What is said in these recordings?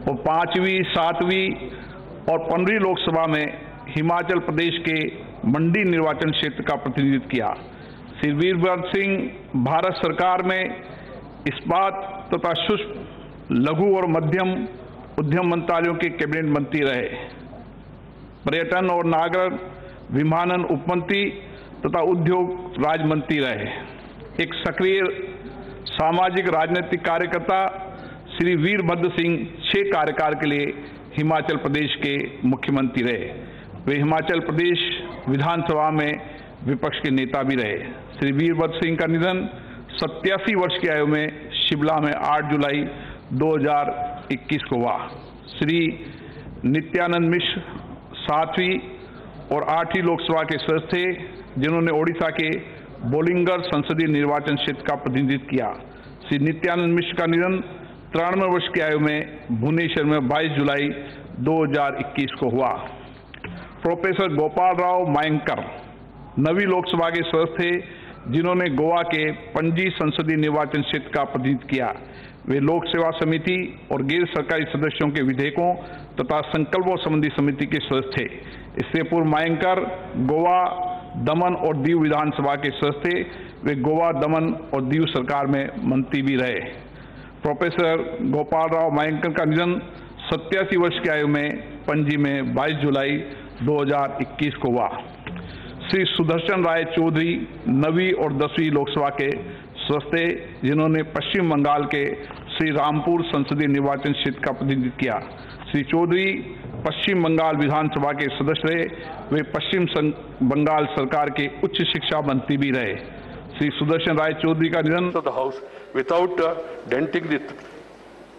और 5वीं, 7वीं और 15वीं लोकसभा में हिमाचल प्रदेश के मंडी निर्वाचन क्षेत्र का प्रतिनिधित्व किया। श्री वीरभद्र सिंह भारत सरकार में इस्पात तथा सूक्ष्म, लघु और मध्यम उद्यम मंत्रालयों के कैबिनेट मंत्री रहे। पर्यटन और नागर विमानन उपमंत्री तथा उद्योग राज्य मंत्री रहे। एक सक्रिय सामाजिक राजनीतिक कार्यकर्ता श्री वीरभद्र सिंह 6 कार्यकाल के लिए हिमाचल प्रदेश के मुख्यमंत्री रहे। वे हिमाचल प्रदेश विधानसभा में विपक्ष के नेता भी रहे। श्री वीरभद्र सिंह का निधन 87 वर्ष की आयु में शिमला में 8 जुलाई 2021 को हुआ। श्री नित्यानंद मिश्र 7वीं और 8वीं लोकसभा के सदस्य थे, जिन्होंने ओडिशा के बोलिंगर संसदीय निर्वाचन क्षेत्र का प्रतिनिधित्व किया। श्री नित्यानंद मिश्र का निधन 93 वर्ष की आयु में भुवनेश्वर में 22 जुलाई 2021 को हुआ। प्रोफेसर गोपाल राव मयंकर 9वीं लोकसभा के सदस्य थे, जिन्होंने गोवा के पणजी संसदीय निर्वाचन क्षेत्र का प्रतिनिधित्व किया। वे लोक सेवा समिति और गैर सरकारी सदस्यों के विधेयकों तथा संकल्पों संबंधी समिति के सदस्य थे। इससे पूर्व मयंकर गोवा, दमन और दीव विधानसभा के सदस्य थे। वे गोवा, दमन और दीव सरकार में मंत्री भी रहे। प्रोफेसर गोपाल राव मयंकर का निधन 87 वर्ष की आयु में पणजी में 22 जुलाई 2021 को हुआ। श्री सुदर्शन राय चौधरी 9वीं और 10वीं लोकसभा के सदस्य थे, जिन्होंने पश्चिम बंगाल के श्री रामपुर संसदीय निर्वाचन क्षेत्र का प्रतिनिधित्व किया। श्री चौधरी पश्चिम बंगाल विधानसभा के सदस्य रहे। वे पश्चिम बंगाल सरकार के उच्च शिक्षा मंत्री भी रहे। श्री सुदर्शन राय चौधरी का निधन without denting the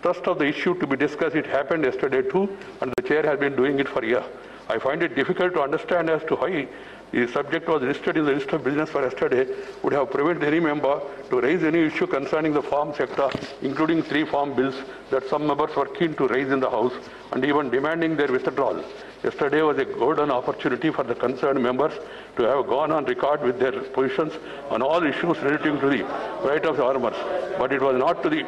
thrust of the issue to be discussed. It happened yesterday too, and the chair has been doing it for a year. I find it difficult to understand as to why the subject was listed in the list of business for yesterday would have prevented any member to raise any issue concerning the farm sector, including 3 farm bills that some members were keen to raise in the House and even demanding their withdrawal. Yesterday was a golden opportunity for the concerned members to have gone on record with their positions on all issues relating to the right of the farmers. But it was not to the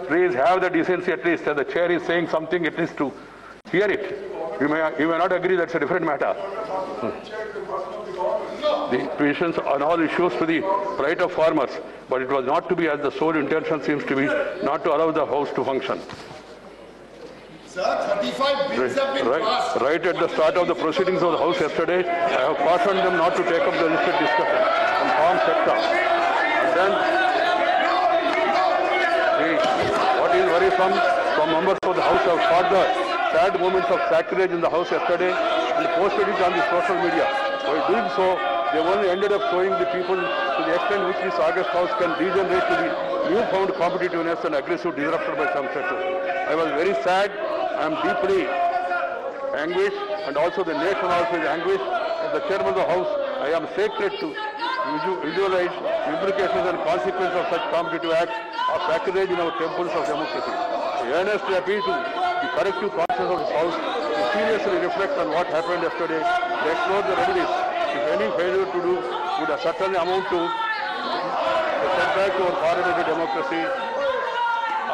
please have the decency at least, that the chair is saying something at least to hear it. You may not agree, that's a different matter. The positions on all issues to the right of farmers, but it was not to be, as the sole intention seems to be, not to allow the House to function. Sir, 35 bills have been passed. Right at the start of the proceedings of the House yesterday, I have cautioned them not to take up the listed discussion on farm sector. And then, what is worrisome, some members of the House have caught the sad moments of sacrilege in the House yesterday and posted it on the social media. By doing so, they only ended up showing the people to the extent which this August House can degenerate to the newfound competitiveness and aggressive disruption by some sectors. I was very sad. I am deeply anguished, and also the nation also is anguished. As the chairman of the House, I am sacred to visualize implications and consequences of such competitive acts of sacrilege in our temples of democracy. I earnestly appeal to the collective conscience of this House to seriously reflect on what happened yesterday, to explore the remedies, if any failure to do would certainly amount to a setback to our parliamentary democracy,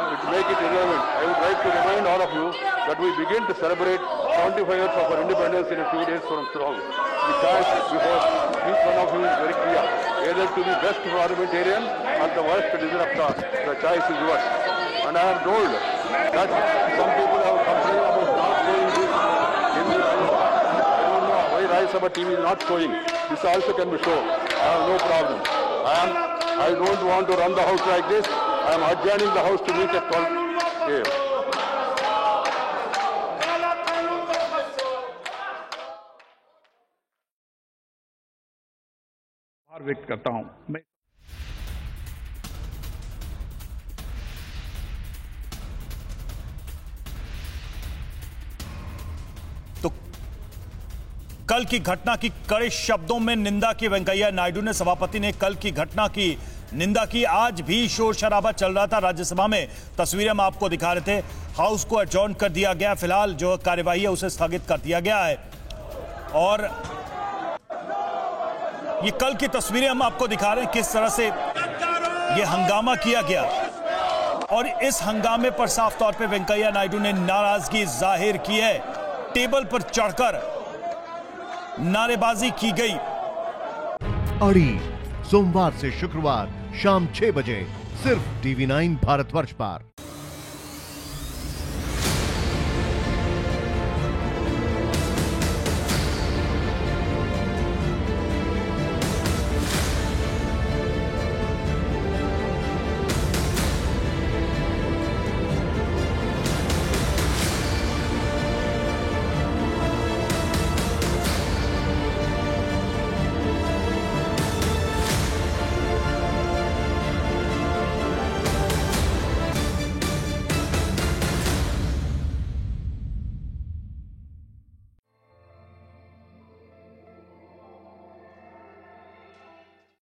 to make it irrelevant. I would like to remind all of you that we begin to celebrate 75 years of our independence in a few days from now. The choice before each one of you is very clear. Either to be best parliamentarian or the worst disruptor. The choice is yours. And I am told that some people have complained about not showing this in the Rajya Sabha. I don't know why Rajya Sabha TV is not showing. This also can be shown. I have no problem. I don't want to run the House like this. I am adjourning the House to meet at 12 a.m. व्यक्त करता हूं मैं। तो कल की घटना की कड़े शब्दों में निंदा की वेंकैया नायडू ने। सभापति ने कल की घटना की निंदा की। आज भी शोर शराबा चल रहा था राज्यसभा में, तस्वीरें हम आपको दिखा रहे थे। हाउस को एडजॉर्न कर दिया गया, फिलहाल जो कार्यवाही है उसे स्थगित कर दिया गया है। और ये कल की तस्वीरें हम आपको दिखा रहे हैं, किस तरह से ये हंगामा किया गया। और इस हंगामे पर साफ तौर पे वेंकैया नायडू ने नाराजगी जाहिर की है। टेबल पर चढ़कर नारेबाजी की गई। अड़ी सोमवार से शुक्रवार शाम 6 बजे सिर्फ TV9 भारतवर्ष पर।